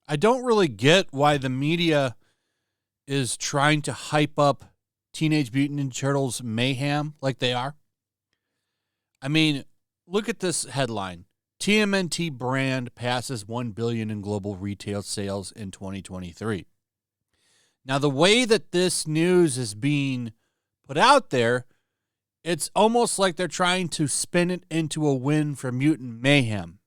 I don't really get why the media is trying to hype up Teenage Mutant Ninja Turtles Mayhem like they are. I mean, look at this headline. TMNT brand passes 1 billion in global retail sales in 2023. Now, the way that this news is being put out there, it's almost like they're trying to spin it into a win for Mutant Mayhem,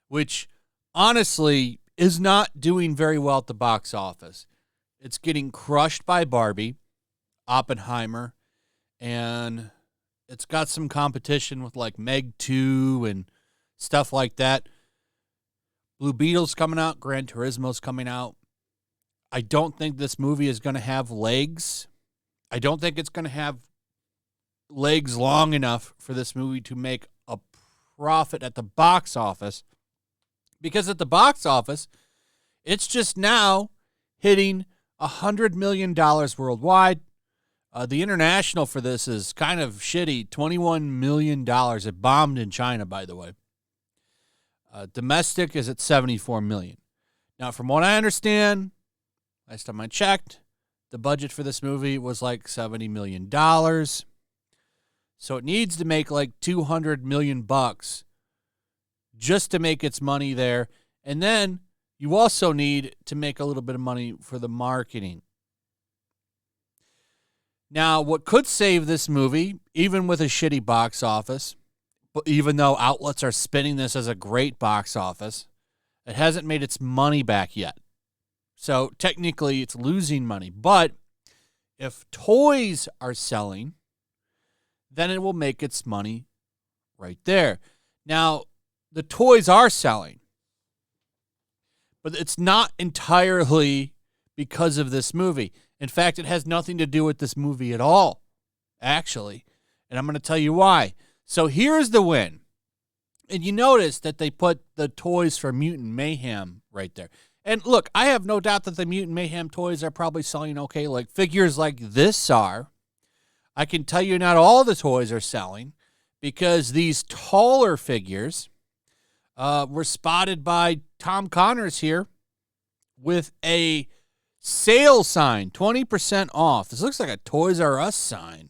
which honestly is not doing very well at the box office. It's getting crushed by Barbie, Oppenheimer, and it's got some competition with like Meg 2 and stuff like that. Blue Beetle's coming out. Gran Turismo's coming out. I don't think this movie is going to have legs. I don't think it's going to have legs long enough for this movie to make a profit at the box office. Because at the box office, it's just now hitting $100 million worldwide. The international for this is kind of shitty, $21 million. It bombed in China, by the way. Domestic is at $74 million. Now, from what I understand, last time I checked, the budget for this movie was like $70 million. So it needs to make like $200 million just to make its money there. And then you also need to make a little bit of money for the marketing. Now, what could save this movie, even with a shitty box office, but even though outlets are spinning this as a great box office, it hasn't made its money back yet. So technically it's losing money. But if toys are selling, then it will make its money right there. Now, the toys are selling, but it's not entirely because of this movie. In fact, it has nothing to do with this movie at all, actually. And I'm going to tell you why. So here's the win. And you notice that they put the toys for Mutant Mayhem right there. And look, I have no doubt that the Mutant Mayhem toys are probably selling okay. Like figures like this are. I can tell you not all the toys are selling because these taller figures were spotted by Tom Connors here with a sale sign, 20% off. This looks like a Toys R Us sign.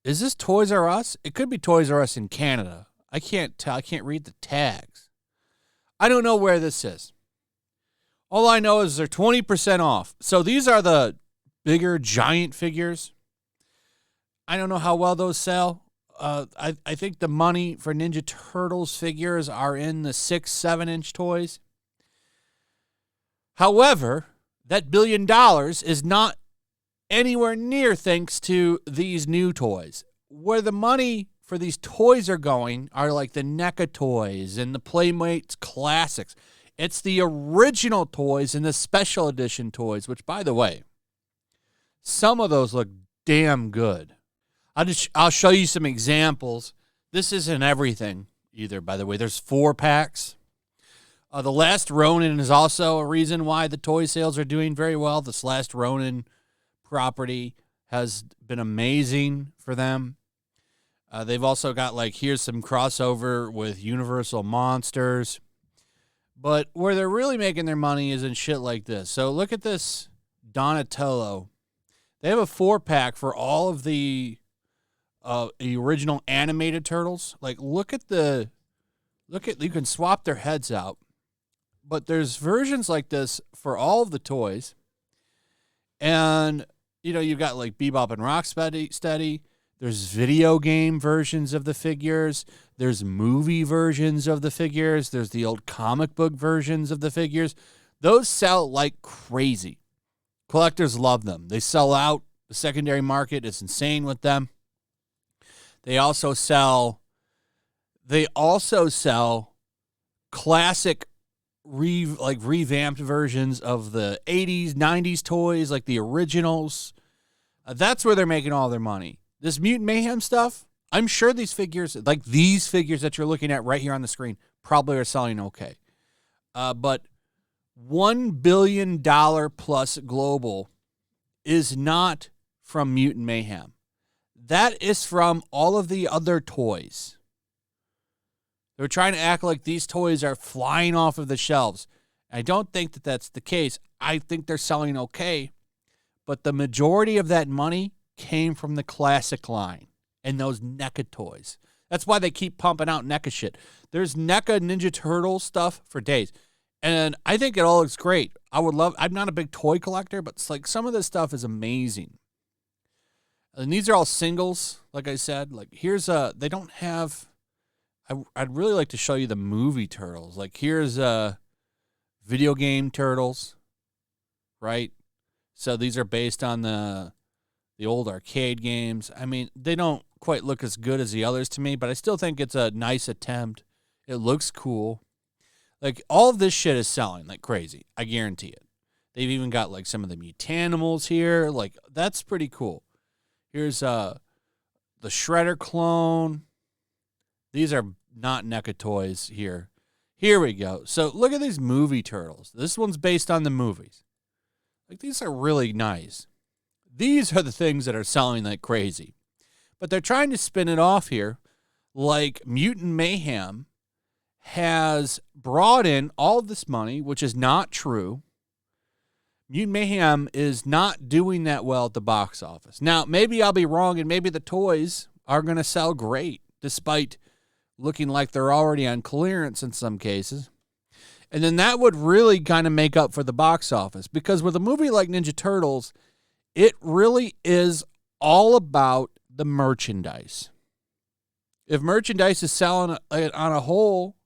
Is this Toys R Us? It could be Toys R Us in Canada. I can't tell. I can't read the tags. I don't know where this is. All I know is they're 20% off. So these are the bigger giant figures. I don't know how well those sell. I think the money for Ninja Turtles figures are in the 6-7 inch toys. However, that $1 billion is not anywhere near thanks to these new toys. Where the money for these toys are going are like the NECA toys and the Playmates Classics. It's the original toys and the special edition toys, which, by the way, some of those look damn good. I'll show you some examples. This isn't everything either, by the way. There's 4 packs. The Last Ronin is also a reason why the toy sales are doing very well. This Last Ronin property has been amazing for them. They've also got, like, here's some crossover with Universal Monsters. But where they're really making their money is in shit like this. So look at this Donatello. They have a 4-pack for all of the original animated Turtles. Like, look at, you can swap their heads out. But there's versions like this for all of the toys. And, you've got like Bebop and Rocksteady. There's video game versions of the figures. There's movie versions of the figures. There's the old comic book versions of the figures. Those sell like crazy. Collectors love them. They sell out. The secondary market is insane with them. They also sell classic revamped versions of the 80s, 90s toys, like the originals. That's where they're making all their money. This Mutant Mayhem stuff, I'm sure these figures, like these figures that you're looking at right here on the screen, probably are selling okay. But $1 billion plus global is not from Mutant Mayhem. That is from all of the other toys. They're trying to act like these toys are flying off of the shelves. I don't think that that's the case. I think they're selling okay, but the majority of that money came from the classic line and those NECA toys. That's why they keep pumping out NECA shit. There's NECA Ninja Turtles stuff for days, and I think it all looks great. I'm not a big toy collector, but it's like some of this stuff is amazing. And these are all singles, like I said. Like they don't have. I'd really like to show you the movie Turtles. Like here's video game Turtles, right? So these are based on the old arcade games. I mean, they don't quite look as good as the others to me, but I still think it's a nice attempt. It looks cool. Like all of this shit is selling like crazy. I guarantee it. They've even got like some of the Mutanimals here. Like that's pretty cool. Here's the Shredder clone. These are not NECA toys here. Here we go. So look at these movie Turtles. This one's based on the movies. Like these are really nice. These are the things that are selling like crazy. But they're trying to spin it off here like Mutant Mayhem has brought in all of this money, which is not true. Mutant Mayhem is not doing that well at the box office. Now, maybe I'll be wrong, and maybe the toys are going to sell great, despite looking like they're already on clearance in some cases. And then that would really kind of make up for the box office, because with a movie like Ninja Turtles, it really is all about the merchandise. If merchandise is selling on a whole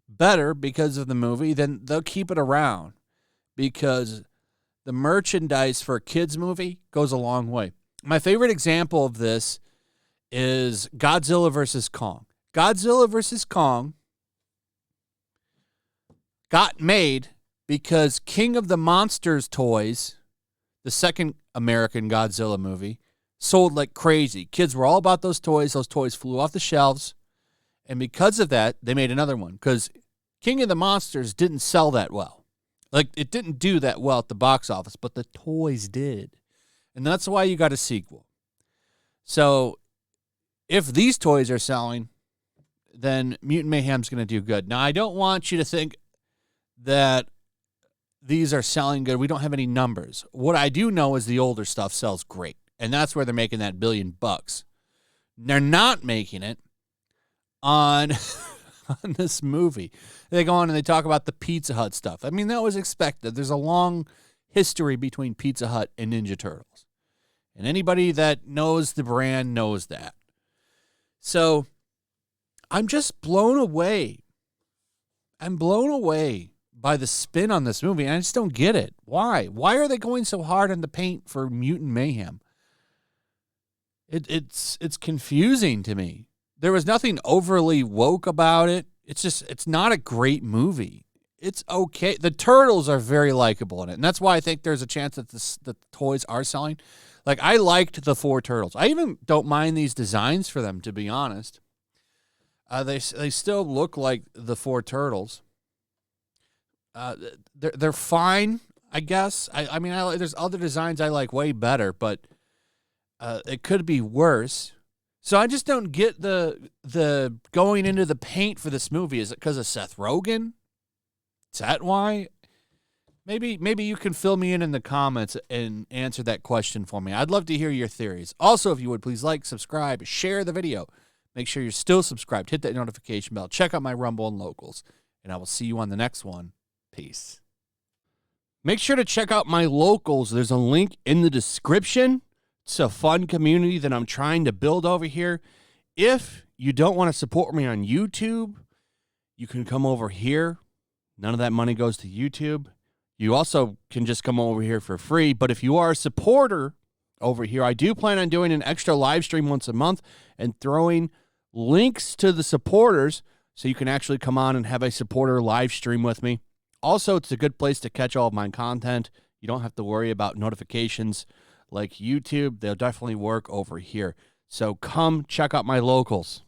better because of the movie, then they'll keep it around, because the merchandise for a kids movie goes a long way. My favorite example of this is Godzilla vs. Kong. Godzilla vs. Kong got made because King of the Monsters toys, the second American Godzilla movie, sold like crazy. Kids were all about those toys. Those toys flew off the shelves. And because of that, they made another one, because King of the Monsters didn't sell that well. Like, it didn't do that well at the box office, but the toys did. And that's why you got a sequel. So, if these toys are selling, then Mutant Mayhem's going to do good. Now, I don't want you to think that these are selling good. We don't have any numbers. What I do know is the older stuff sells great. And that's where they're making that $1 billion. They're not making it on this movie. They go on and they talk about the Pizza Hut stuff. I mean, that was expected. There's a long history between Pizza Hut and Ninja Turtles. And anybody that knows the brand knows that. So, I'm just blown away. I'm blown away by the spin on this movie, and I just don't get it. Why? Why are they going so hard on the paint for Mutant Mayhem? It's confusing to me. There was nothing overly woke about it. It's not a great movie. It's okay. The Turtles are very likable in it, and that's why I think there's a chance that the toys are selling. Like, I liked the 4 Turtles. I even don't mind these designs for them, to be honest. They still look like the 4 Turtles. They're fine, I guess. I mean, there's other designs I like way better, but it could be worse. So I just don't get the going into the paint for this movie. Is it because of Seth Rogen? Is that why? Maybe you can fill me in the comments and answer that question for me. I'd love to hear your theories. Also, if you would, please like, subscribe, share the video. Make sure you're still subscribed. Hit that notification bell. Check out my Rumble and Locals. And I will see you on the next one. Peace. Make sure to check out my Locals. There's a link in the description. It's a fun community that I'm trying to build over here. If you don't want to support me on YouTube, you can come over here. None of that money goes to YouTube. You also can just come over here for free. But if you are a supporter over here, I do plan on doing an extra live stream once a month and throwing links to the supporters so you can actually come on and have a supporter live stream with me. Also, it's a good place to catch all of my content. You don't have to worry about notifications like YouTube. They'll definitely work over here. So come check out my Locals.